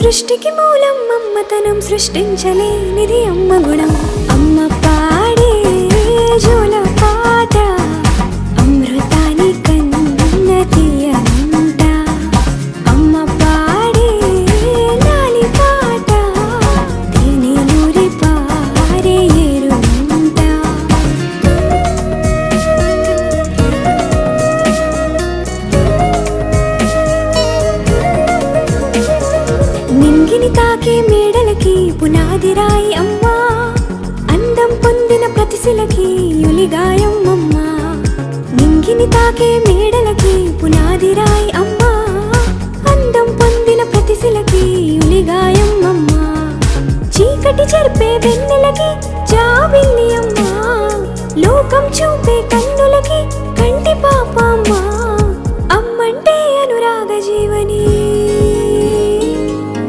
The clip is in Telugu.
సృష్టికి మూలం మమ్మతనం సృష్టించలేనిది అమ్మ గుణం. అమ్మ పాడే జోల పాట అమృతాని కన్న తీయనంట. అమ్మ పాడే లాలి పాట తేనె నూరి పారే ఏరునంట. నింగిని తాకే మేడలకి పునాది రాయి అమ్మా, అందం పొందిన ప్రతిశిలకి యులిగాయం అమ్మా. నింగిని తాకే మేడలకి పునాది రాయి అమ్మా, అందం పొందిన ప్రతిశిలకి యులిగాయం అమ్మా. చీకటి చెరిపే వెన్నెలకి జాబిల్లి అమ్మా, లోకం చూపే కన్నులకి కంటి పాప అమ్మా.